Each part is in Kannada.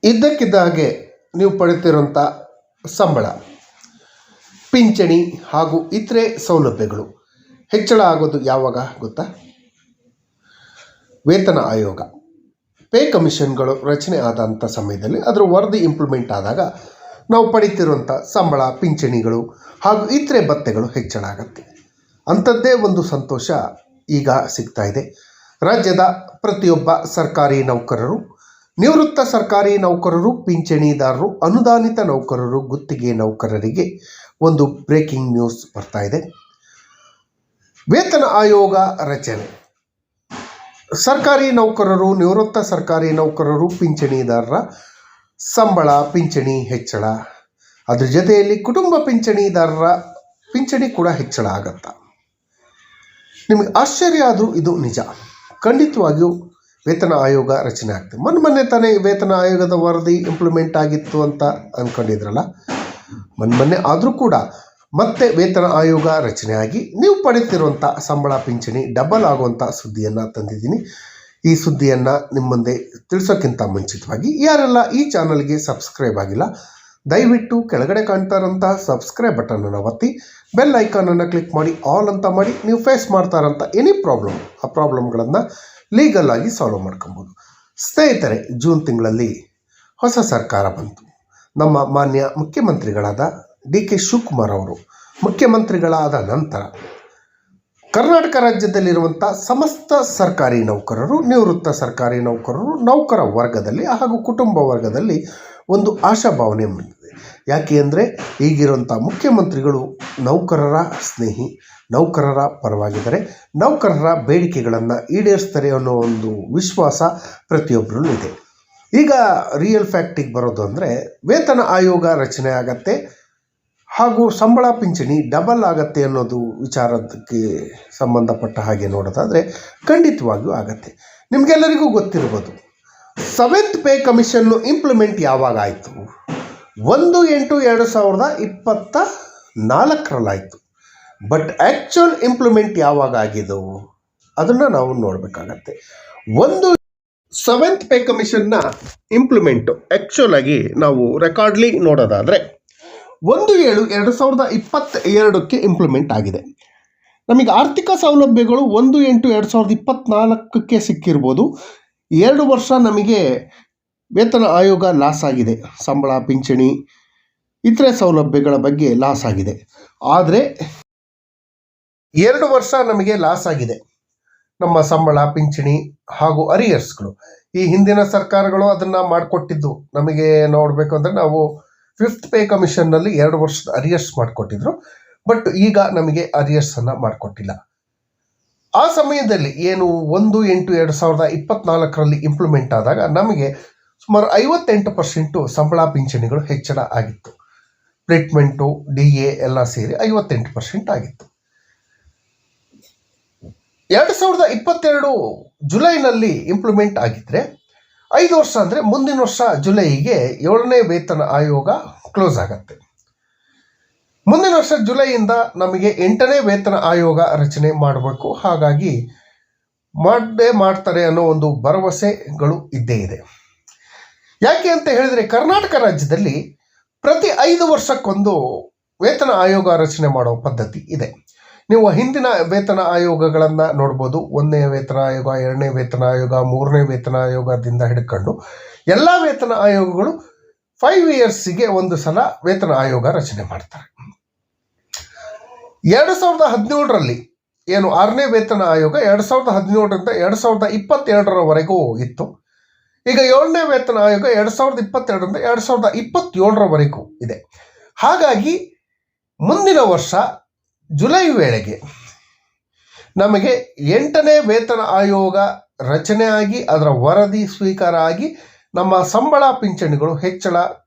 ಇದ್ದಕ್ಕಿದ್ದ ಹಾಗೆ ನೀವು ಪಡೆಯುತ್ತಿರುವಂಥ ಸಂಬಳ, ಪಿಂಚಣಿ ಹಾಗೂ ಇತರೆ ಸೌಲಭ್ಯಗಳು ಹೆಚ್ಚಳ ಆಗೋದು ಯಾವಾಗ ಗೊತ್ತಾ? ವೇತನ ಆಯೋಗ ಪೇ ಕಮಿಷನ್ಗಳು ರಚನೆ ಆದಂಥ ಸಮಯದಲ್ಲಿ ಅದರ ವರದಿ ಇಂಪ್ಲಿಮೆಂಟ್ ಆದಾಗ ನಾವು ಪಡೀತಿರುವಂಥ ಸಂಬಳ, ಪಿಂಚಣಿಗಳು ಹಾಗೂ ಇತರೆ ಭತ್ಯೆಗಳು ಹೆಚ್ಚಳ ಆಗುತ್ತೆ. ಅಂಥದ್ದೇ ಒಂದು ಸಂತೋಷ ಈಗ ಸಿಗ್ತಾ ಇದೆ. ರಾಜ್ಯದ ಪ್ರತಿಯೊಬ್ಬ ಸರ್ಕಾರಿ ನೌಕರರು, ನಿವೃತ್ತ ಸರ್ಕಾರಿ ನೌಕರರು, ಪಿಂಚಣಿದಾರರು, ಅನುದಾನಿತ ನೌಕರರು, ಗುತ್ತಿಗೆ ನೌಕರರಿಗೆ ಒಂದು ಬ್ರೇಕಿಂಗ್ ನ್ಯೂಸ್ ಬರ್ತಾ ಇದೆ. ವೇತನ ಆಯೋಗ ರಚನೆ. ಸರ್ಕಾರಿ ನೌಕರರು, ನಿವೃತ್ತ ಸರ್ಕಾರಿ ನೌಕರರು, ಪಿಂಚಣಿದಾರರ ಸಂಬಳ, ಪಿಂಚಣಿ ಹೆಚ್ಚಳ, ಅದ್ರ ಜೊತೆಯಲ್ಲಿ ಕುಟುಂಬ ಪಿಂಚಣಿದಾರರ ಪಿಂಚಣಿ ಕೂಡ ಹೆಚ್ಚಳ ಆಗತ್ತಾ? ನಿಮಗೆ ಆಶ್ಚರ್ಯ ಆದರೂ ಇದು ನಿಜ. ಖಂಡಿತವಾಗಿಯೂ ವೇತನ ಆಯೋಗ ರಚನೆ ಆಗ್ತದೆ. ಮೊನ್ನೆ ತಾನೇ ವೇತನ ಆಯೋಗದ ವರದಿ ಇಂಪ್ಲಿಮೆಂಟ್ ಆಗಿತ್ತು ಅಂತ ಅಂದ್ಕೊಂಡಿದ್ರಲ್ಲ, ಮೊನ್ನೆ ಆದರೂ ಕೂಡ ಮತ್ತೆ ವೇತನ ಆಯೋಗ ರಚನೆಯಾಗಿ ನೀವು ಪಡೆಯುತ್ತಿರುವಂಥ ಸಂಬಳ, ಪಿಂಚಣಿ ಡಬಲ್ ಆಗುವಂಥ ಸುದ್ದಿಯನ್ನು ತಂದಿದ್ದೀನಿ. ಈ ಸುದ್ದಿಯನ್ನು ನಿಮ್ಮ ಮುಂದೆ ತಿಳಿಸೋಕ್ಕಿಂತ ಮುಂಚಿತವಾಗಿ ಯಾರೆಲ್ಲ ಈ ಚಾನಲ್ಗೆ ಸಬ್ಸ್ಕ್ರೈಬ್ ಆಗಿಲ್ಲ, ದಯವಿಟ್ಟು ಕೆಳಗಡೆ ಕಾಣ್ತಾ ಇರೋಂಥ ಸಬ್ಸ್ಕ್ರೈಬ್ ಬಟನನ್ನು ಒತ್ತಿ ಬೆಲ್ ಐಕಾನನ್ನು ಕ್ಲಿಕ್ ಮಾಡಿ ಆಲ್ ಅಂತ ಮಾಡಿ ನೀವು ಫೇಸ್ ಮಾಡ್ತಾ ಇರೋಂಥ ಎನಿ ಪ್ರಾಬ್ಲಮ್, ಆ ಪ್ರಾಬ್ಲಮ್ಗಳನ್ನು ಲೀಗಲ್ ಆಗಿ ಸಾಲ್ವ್ ಮಾಡ್ಕೊಬೋದು. ಸ್ನೇಹಿತರೆ, ಜೂನ್ ತಿಂಗಳಲ್ಲಿ ಹೊಸ ಸರ್ಕಾರ ಬಂತು. ನಮ್ಮ ಮಾನ್ಯ ಮುಖ್ಯಮಂತ್ರಿಗಳಾದ ಡಿ.ಕೆ. ಶಿವಕುಮಾರ್ ಅವರು ಮುಖ್ಯಮಂತ್ರಿಗಳಾದ ನಂತರ ಕರ್ನಾಟಕ ರಾಜ್ಯದಲ್ಲಿರುವಂಥ ಸಮಸ್ತ ಸರ್ಕಾರಿ ನೌಕರರು, ನಿವೃತ್ತ ಸರ್ಕಾರಿ ನೌಕರರು, ನೌಕರ ವರ್ಗದಲ್ಲಿ ಹಾಗೂ ಕುಟುಂಬ ವರ್ಗದಲ್ಲಿ ಒಂದು ಆಶಾಭಾವನೆ ಬಂದಿದೆ. ಯಾಕೆ ಅಂದರೆ ಈಗಿರುವಂಥ ಮುಖ್ಯಮಂತ್ರಿಗಳು ನೌಕರರ ಸ್ನೇಹಿ, ನೌಕರರ ಪರವಾಗಿದ್ದಾರೆ, ನೌಕರರ ಬೇಡಿಕೆಗಳನ್ನು ಈಡೇರಿಸ್ತಾರೆ ಅನ್ನೋ ಒಂದು ವಿಶ್ವಾಸ ಪ್ರತಿಯೊಬ್ಬರಲ್ಲೂ ಇದೆ. ಈಗ ರಿಯಲ್ ಫ್ಯಾಕ್ಟಿಗೆ ಬರೋದು ಅಂದರೆ ವೇತನ ಆಯೋಗ ರಚನೆ ಆಗತ್ತೆ ಹಾಗೂ ಸಂಬಳ, ಪಿಂಚಣಿ ಡಬಲ್ ಆಗತ್ತೆ ಅನ್ನೋದು ವಿಚಾರಕ್ಕೆ ಸಂಬಂಧಪಟ್ಟ ಹಾಗೆ ನೋಡೋದಾದರೆ ಖಂಡಿತವಾಗಿಯೂ ಆಗತ್ತೆ. ನಿಮಗೆಲ್ಲರಿಗೂ ಗೊತ್ತಿರ್ಬೋದು, 7th ಪೇ ಕಮಿಷನ್ನು ಇಂಪ್ಲಿಮೆಂಟ್ ಯಾವಾಗ ಆಯಿತು? 1/8/2024 ಬಟ್ ಆ್ಯಕ್ಚುಯಲ್ ಇಂಪ್ಲಿಮೆಂಟ್ ಯಾವಾಗ ಆಗಿದ್ದವು ಅದನ್ನು ನಾವು ನೋಡಬೇಕಾಗತ್ತೆ. 7th ಪೇ ಕಮಿಷನ್ನ ಇಂಪ್ಲಿಮೆಂಟು ಆ್ಯಕ್ಚುಲ್ ಆಗಿ ನಾವು ರೆಕಾರ್ಡ್ಲಿ ನೋಡೋದಾದರೆ 1/7/2022 ಇಂಪ್ಲಿಮೆಂಟ್ ಆಗಿದೆ. ನಮಗೆ ಆರ್ಥಿಕ ಸೌಲಭ್ಯಗಳು 1/8/2024 ಸಿಕ್ಕಿರ್ಬೋದು. 2 ವರ್ಷ ನಮಗೆ ವೇತನ ಆಯೋಗ ಲಾಸ್ ಆಗಿದೆ. ಸಂಬಳ, ಪಿಂಚಣಿ, ಇತರೆ ಸೌಲಭ್ಯಗಳ ಬಗ್ಗೆ ಲಾಸ್ ಆಗಿದೆ. ಆದರೆ 2 ವರ್ಷ ನಮಗೆ ಲಾಸ್ ಆಗಿದೆ ನಮ್ಮ ಸಂಬಳ, ಪಿಂಚಣಿ ಹಾಗೂ ಅರಿಯರ್ಸ್ಗಳು. ಈ ಹಿಂದಿನ ಸರ್ಕಾರಗಳು ಅದನ್ನು ಮಾಡಿಕೊಟ್ಟಿದ್ದು ನಮಗೆ ನೋಡಬೇಕು ಅಂದರೆ ನಾವು 5th ಪೇ ಕಮಿಷನ್ನಲ್ಲಿ 2 ವರ್ಷದ ಅರಿಯರ್ಸ್ ಮಾಡಿಕೊಟ್ಟಿದ್ರು. ಬಟ್ ಈಗ ನಮಗೆ ಅರಿಯರ್ಸನ್ನು ಮಾಡಿಕೊಟ್ಟಿಲ್ಲ. ಆ ಸಮಯದಲ್ಲಿ ಏನು 1/8/2024 ಇಂಪ್ಲಿಮೆಂಟ್ ಆದಾಗ ನಮಗೆ ಸುಮಾರು 58% ಸಂಬಳ, ಪಿಂಚಣಿಗಳು ಹೆಚ್ಚಳ ಆಗಿತ್ತು. ಟ್ರೀಟ್ಮೆಂಟು, DA ಎಲ್ಲ ಸೇರಿ 58% ಆಗಿತ್ತು. 2022 ಜುಲೈನಲ್ಲಿ ಇಂಪ್ಲಿಮೆಂಟ್ ಆಗಿದ್ದರೆ 5 ವರ್ಷ ಅಂದರೆ ಮುಂದಿನ ವರ್ಷ ಜುಲೈಗೆ 7ನೇ ವೇತನ ಆಯೋಗ ಕ್ಲೋಸ್ ಆಗತ್ತೆ. ಮುಂದಿನ ವರ್ಷ ಜುಲೈಯಿಂದ ನಮಗೆ 8ನೇ ವೇತನ ಆಯೋಗ ರಚನೆ ಮಾಡಬೇಕು. ಹಾಗಾಗಿ ಮಾಡ್ತಾರೆ ಅನ್ನೋ ಒಂದು ಭರವಸೆಗಳು ಇದ್ದೇ ಇದೆ. ಯಾಕೆ ಅಂತ ಹೇಳಿದರೆ ಕರ್ನಾಟಕ ರಾಜ್ಯದಲ್ಲಿ ಪ್ರತಿ 5 ವರ್ಷಕ್ಕೊಂದು ವೇತನ ಆಯೋಗ ರಚನೆ ಮಾಡೋ ಪದ್ಧತಿ ಇದೆ. ನೀವು ಹಿಂದಿನ ವೇತನ ಆಯೋಗಗಳನ್ನು ನೋಡ್ಬೋದು. 1ನೇ ವೇತನ ಆಯೋಗ, 2ನೇ ವೇತನ ಆಯೋಗ, 3ನೇ ವೇತನ ಆಯೋಗದಿಂದ ಹಿಡ್ಕೊಂಡು ಎಲ್ಲ ವೇತನ ಆಯೋಗಗಳು 5 ಇಯರ್ಸಿಗೆ ಒಂದು ಸಲ ವೇತನ ಆಯೋಗ ರಚನೆ ಮಾಡ್ತಾರೆ. 2017ರಲ್ಲಿ ಏನು 6ನೇ ವೇತನ ಆಯೋಗ 2017ರಿಂದ 2022ರವರೆಗೂ ಇತ್ತು. ಈಗ 7ನೇ ವೇತನ ಆಯೋಗ 2022ರಿಂದ 2027ರವರೆಗೂ ಇದೆ. ಹಾಗಾಗಿ ಮುಂದಿನ ವರ್ಷ ಜುಲೈ ವೇಳೆಗೆ ನಮಗೆ 8ನೇ ವೇತನ ಆಯೋಗ ರಚನೆ ಆಗಿ ಅದರ ವರದಿ ಸ್ವೀಕಾರ ಆಗಿ ನಮ್ಮ ಸಂಬಳ, ಪಿಂಚಣಿಗಳು ಹೆಚ್ಚಳ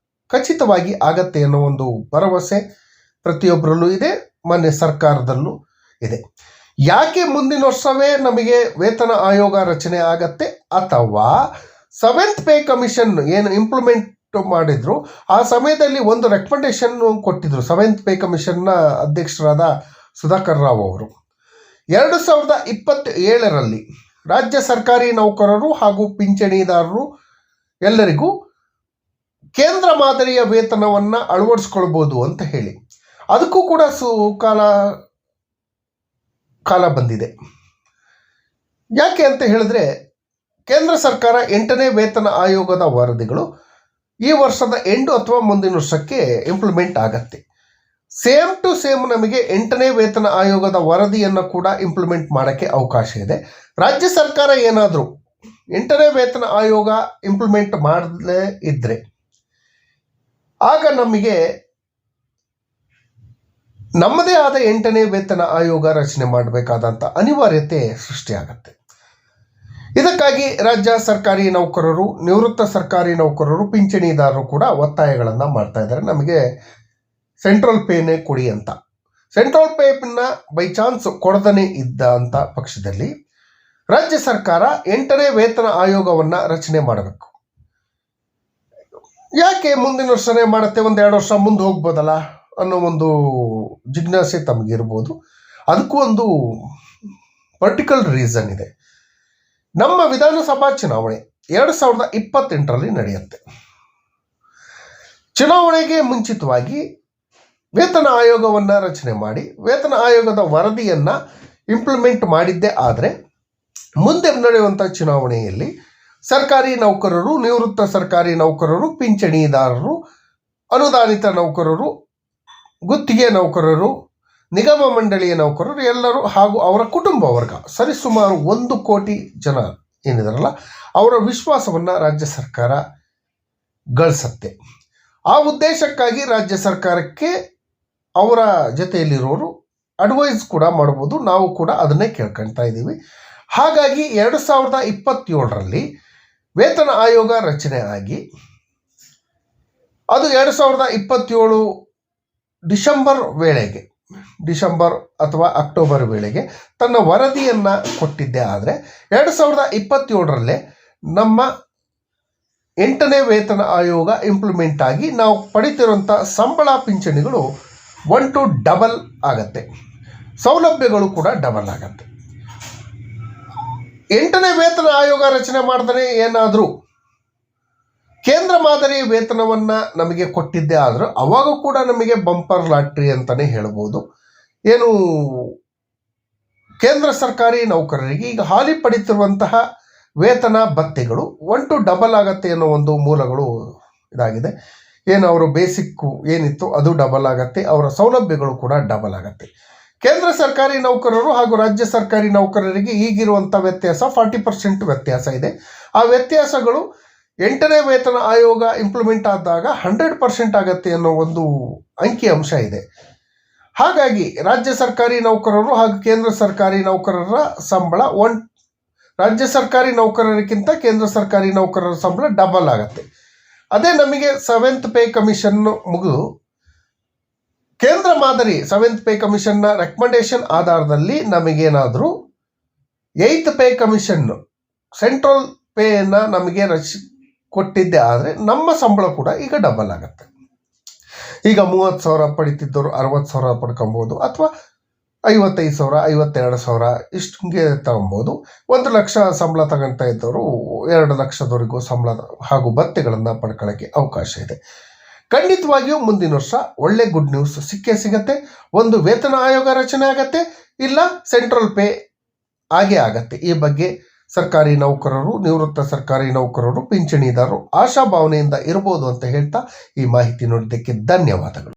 ಖಚಿತವಾಗಿ ಆಗತ್ತೆ ಅನ್ನೋ ಒಂದು ಭರವಸೆ ಪ್ರತಿಯೊಬ್ಬರಲ್ಲೂ ಇದೆ, ಮಾನ್ಯ ಸರ್ಕಾರದಲ್ಲೂ ಇದೆ. ಯಾಕೆ ಮುಂದಿನ ವರ್ಷವೇ ನಮಗೆ ವೇತನ ಆಯೋಗ ರಚನೆ ಆಗತ್ತೆ ಅಥವಾ 7th ಪೇ ಕಮಿಷನ್ ಏನು ಇಂಪ್ಲಿಮೆಂಟ್ ಮಾಡಿದ್ರು ಆ ಸಮಯದಲ್ಲಿ ಒಂದು ರೆಕಮೆಂಡೇಶನ್ ಕೊಟ್ಟಿದ್ರು 7th ಪೇ ಕಮಿಷನ್ನ ಅಧ್ಯಕ್ಷರಾದ ಸುಧಾಕರ್ ರಾವ್ ಅವರು. 2027ರಲ್ಲಿ ರಾಜ್ಯ ಸರ್ಕಾರಿ ನೌಕರರು ಹಾಗೂ ಪಿಂಚಣಿದಾರರು ಎಲ್ಲರಿಗೂ ಕೇಂದ್ರ ಮಾದರಿಯ ವೇತನವನ್ನು ಅಳವಡಿಸ್ಕೊಳ್ಬೋದು ಅಂತ ಹೇಳಿ ಅದಕ್ಕೂ ಕೂಡ ಕಾಲ ಬಂದಿದೆ. ಯಾಕೆ ಅಂತ ಹೇಳಿದ್ರೆ ಕೇಂದ್ರ ಸರ್ಕಾರ 8ನೇ ವೇತನ ಆಯೋಗದ ವರದಿಗಳು ಈ ವರ್ಷದ ಎಂಡು ಅಥವಾ ಮುಂದಿನ ವರ್ಷಕ್ಕೆ ಇಂಪ್ಲಿಮೆಂಟ್ ಆಗತ್ತೆ. ಸೇಮ್ ಟು ಸೇಮ್ ನಮಗೆ 8ನೇ ವೇತನ ಆಯೋಗದ ವರದಿಯನ್ನು ಕೂಡ ಇಂಪ್ಲಿಮೆಂಟ್ ಮಾಡೋಕ್ಕೆ ಅವಕಾಶ ಇದೆ. ರಾಜ್ಯ ಸರ್ಕಾರ ಏನಾದರೂ 8ನೇ ವೇತನ ಆಯೋಗ ಇಂಪ್ಲಿಮೆಂಟ್ ಮಾಡದೇ ಇದ್ದರೆ ಆಗ ನಮಗೆ ನಮ್ಮದೇ ಆದ 8ನೇ ವೇತನ ಆಯೋಗ ರಚನೆ ಮಾಡಬೇಕಾದಂಥ ಅನಿವಾರ್ಯತೆ ಸೃಷ್ಟಿಯಾಗತ್ತೆ. ಇದಕ್ಕಾಗಿ ರಾಜ್ಯ ಸರ್ಕಾರಿ ನೌಕರರು, ನಿವೃತ್ತ ಸರ್ಕಾರಿ ನೌಕರರು, ಪಿಂಚಣಿದಾರರು ಕೂಡ ಒತ್ತಾಯಗಳನ್ನು ಮಾಡ್ತಾ ಇದ್ದಾರೆ. ನಮಗೆ ಸೆಂಟ್ರಲ್ ಪೇನೇ ಕೊಡಿ ಅಂತ. ಸೆಂಟ್ರಲ್ ಪೇನ ಬೈ ಚಾನ್ಸ್ ಕೊಡದೇ ಇದ್ದ ಅಂತ ಪಕ್ಷದಲ್ಲಿ ರಾಜ್ಯ ಸರ್ಕಾರ 8ನೇ ವೇತನ ಆಯೋಗವನ್ನು ರಚನೆ ಮಾಡಬೇಕು. ಯಾಕೆ ಮುಂದಿನ ವರ್ಷನೇ ಮಾಡುತ್ತೆ, 1-2 ವರ್ಷ ಮುಂದೆ ಹೋಗ್ಬೋದಲ್ಲ ಅನ್ನೋ ಒಂದು ಜಿಜ್ಞಾಸೆ ತಮಗಿರ್ಬೋದು. ಅದಕ್ಕೂ ಒಂದು ಪರ್ಟಿಕ್ಯುಲರ್ ರೀಸನ್ ಇದೆ. ನಮ್ಮ ವಿಧಾನಸಭಾ ಚುನಾವಣೆ 2028ರಲ್ಲಿ ನಡೆಯುತ್ತೆ. ಚುನಾವಣೆಗೆ ಮುಂಚಿತವಾಗಿ ವೇತನ ಆಯೋಗವನ್ನು ರಚನೆ ಮಾಡಿ ವೇತನ ಆಯೋಗದ ವರದಿಯನ್ನು ಇಂಪ್ಲಿಮೆಂಟ್ ಮಾಡಿದ್ದೇ ಆದರೆ ಮುಂದೆ ನಡೆಯುವಂಥ ಚುನಾವಣೆಯಲ್ಲಿ ಸರ್ಕಾರಿ ನೌಕರರು, ನಿವೃತ್ತ ಸರ್ಕಾರಿ ನೌಕರರು, ಪಿಂಚಣಿದಾರರು, ಅನುದಾನಿತ ನೌಕರರು, ಗುತ್ತಿಗೆ ನೌಕರರು, ನಿಗಮ ಮಂಡಳಿಯ ನೌಕರರು ಎಲ್ಲರೂ ಹಾಗೂ ಅವರ ಕುಟುಂಬ ವರ್ಗ ಸರಿಸುಮಾರು 1 ಕೋಟಿ ಜನ ಏನಿದಾರಲ್ಲ ಅವರ ವಿಶ್ವಾಸವನ್ನು ರಾಜ್ಯ ಸರ್ಕಾರ ಗಳಿಸತ್ತೆ. ಆ ಉದ್ದೇಶಕ್ಕಾಗಿ ರಾಜ್ಯ ಸರ್ಕಾರಕ್ಕೆ ಅವರ ಜೊತೆಯಲ್ಲಿರೋರು ಅಡ್ವೈಸ್ ಕೂಡ ಮಾಡ್ಬೋದು. ನಾವು ಕೂಡ ಅದನ್ನೇ ಕೇಳ್ಕೊಳ್ತಾ ಇದ್ದೀವಿ. ಹಾಗಾಗಿ 2027ರಲ್ಲಿ ವೇತನ ಆಯೋಗ ರಚನೆ ಆಗಿ ಅದು 2027 ಡಿಸೆಂಬರ್ ಅಥವಾ ಅಕ್ಟೋಬರ್ ವೇಳೆಗೆ ತನ್ನ ವರದಿಯನ್ನು ಕೊಟ್ಟಿದ್ದೇ ಆದರೆ 2027ರಲ್ಲೇ ನಮ್ಮ 8ನೇ ವೇತನ ಆಯೋಗ ಇಂಪ್ಲಿಮೆಂಟ್ ಆಗಿ ನಾವು ಪಡಿತಿರುವಂಥ ಸಂಬಳ ಪಿಂಚಣಿಗಳು 1 to ಡಬಲ್ ಆಗತ್ತೆ, ಸೌಲಭ್ಯಗಳು ಕೂಡ ಡಬಲ್ ಆಗತ್ತೆ. 8ನೇ ವೇತನ ಆಯೋಗ ರಚನೆ ಮಾಡಿದ್ರೆ ಏನಾದರೂ ಕೇಂದ್ರ ಮಾದರಿ ವೇತನವನ್ನು ನಮಗೆ ಕೊಟ್ಟಿದ್ದೇ ಆದರೂ ಅವಾಗ ಕೂಡ ನಮಗೆ ಬಂಪರ್ ಲಾಟ್ರಿ ಅಂತಲೇ ಹೇಳ್ಬೋದು. ಏನು ಕೇಂದ್ರ ಸರ್ಕಾರಿ ನೌಕರರಿಗೆ ಈಗ ಹಾಲಿ ಪಡಿತಿರುವಂತಹ ವೇತನ ಭತ್ಯೆಗಳು 1 to ಡಬಲ್ ಆಗತ್ತೆ ಅನ್ನೋ ಒಂದು ಮೂಲಗಳು ಇದಾಗಿದೆ. ಏನು ಅವರು ಬೇಸಿಕ್ಕು ಏನಿತ್ತು ಅದು ಡಬಲ್ ಆಗತ್ತೆ, ಅವರ ಸೌಲಭ್ಯಗಳು ಕೂಡ ಡಬಲ್ ಆಗತ್ತೆ. ಕೇಂದ್ರ ಸರ್ಕಾರಿ ನೌಕರರು ಹಾಗೂ ರಾಜ್ಯ ಸರ್ಕಾರಿ ನೌಕರರಿಗೆ ಈಗಿರುವಂಥ ವ್ಯತ್ಯಾಸ 40% ವ್ಯತ್ಯಾಸ ಇದೆ. ಆ ವ್ಯತ್ಯಾಸಗಳು 8ನೇ ವೇತನ ಆಯೋಗ ಇಂಪ್ಲಿಮೆಂಟ್ ಆದಾಗ 100% ಆಗತ್ತೆ ಅನ್ನೋ ಒಂದು ಅಂಕಿಅಂಶ ಇದೆ. ಹಾಗಾಗಿ ರಾಜ್ಯ ಸರ್ಕಾರಿ ನೌಕರರು ಹಾಗೂ ಕೇಂದ್ರ ಸರ್ಕಾರಿ ನೌಕರರ ಸಂಬಳ ರಾಜ್ಯ ಸರ್ಕಾರಿ ನೌಕರರಿಗಿಂತ ಕೇಂದ್ರ ಸರ್ಕಾರಿ ನೌಕರರ ಸಂಬಳ ಡಬಲ್ ಆಗತ್ತೆ. ಅದೇ ನಮಗೆ 7th ಪೇ ಕಮಿಷನ್ ಮುಗಿದು ಕೇಂದ್ರ ಮಾದರಿ 7th ಪೇ ಕಮಿಷನ್ನ ರೆಕಮೆಂಡೇಶನ್ ಆಧಾರದಲ್ಲಿ ನಮಗೇನಾದರೂ 8th ಪೇ ಕಮಿಷನ್ ಸೆಂಟ್ರಲ್ ಪೇಯನ್ನು ನಮಗೆ ಕೊಟ್ಟಿದ್ದೇ ಆದರೆ ನಮ್ಮ ಸಂಬಳ ಕೂಡ ಈಗ ಡಬಲ್ ಆಗುತ್ತೆ. ಈಗ 30,000 ಪಡಿತಿದ್ದವರು 60,000 ಪಡ್ಕೊಬೋದು, ಅಥವಾ 55,000, 52,000 ಇಷ್ಟಂಗೆ ತಗೊಬೋದು. 1 ಲಕ್ಷ ಸಂಬಳ ತಗೊಳ್ತಾ ಇದ್ದವರು 2 ಲಕ್ಷದವರೆಗೂ ಸಂಬಳ ಹಾಗೂ ಭತ್ಯೆಗಳನ್ನು ಪಡ್ಕೊಳ್ಳೋಕ್ಕೆ ಅವಕಾಶ ಇದೆ. ಖಂಡಿತವಾಗಿಯೂ ಮುಂದಿನ ವರ್ಷ ಒಳ್ಳೆ ಗುಡ್ ನ್ಯೂಸ್ ಸಿಗತ್ತೆ. ಒಂದು ವೇತನ ಆಯೋಗ ರಚನೆ ಆಗತ್ತೆ, ಇಲ್ಲ ಸೆಂಟ್ರಲ್ ಪೇ ಆಗೇ ಆಗತ್ತೆ. ಈ ಬಗ್ಗೆ ಸರ್ಕಾರಿ ನೌಕರರು, ನಿವೃತ್ತ ಸರ್ಕಾರಿ ನೌಕರರು, ಪಿಂಚಣಿದಾರರು ಆಶಾಭಾವನೆಯಿಂದ ಇರ್ಬೋದು ಅಂತ ಹೇಳ್ತಾ ಈ ಮಾಹಿತಿ ನೋಡಿದ್ದಕ್ಕೆ ಧನ್ಯವಾದಗಳು.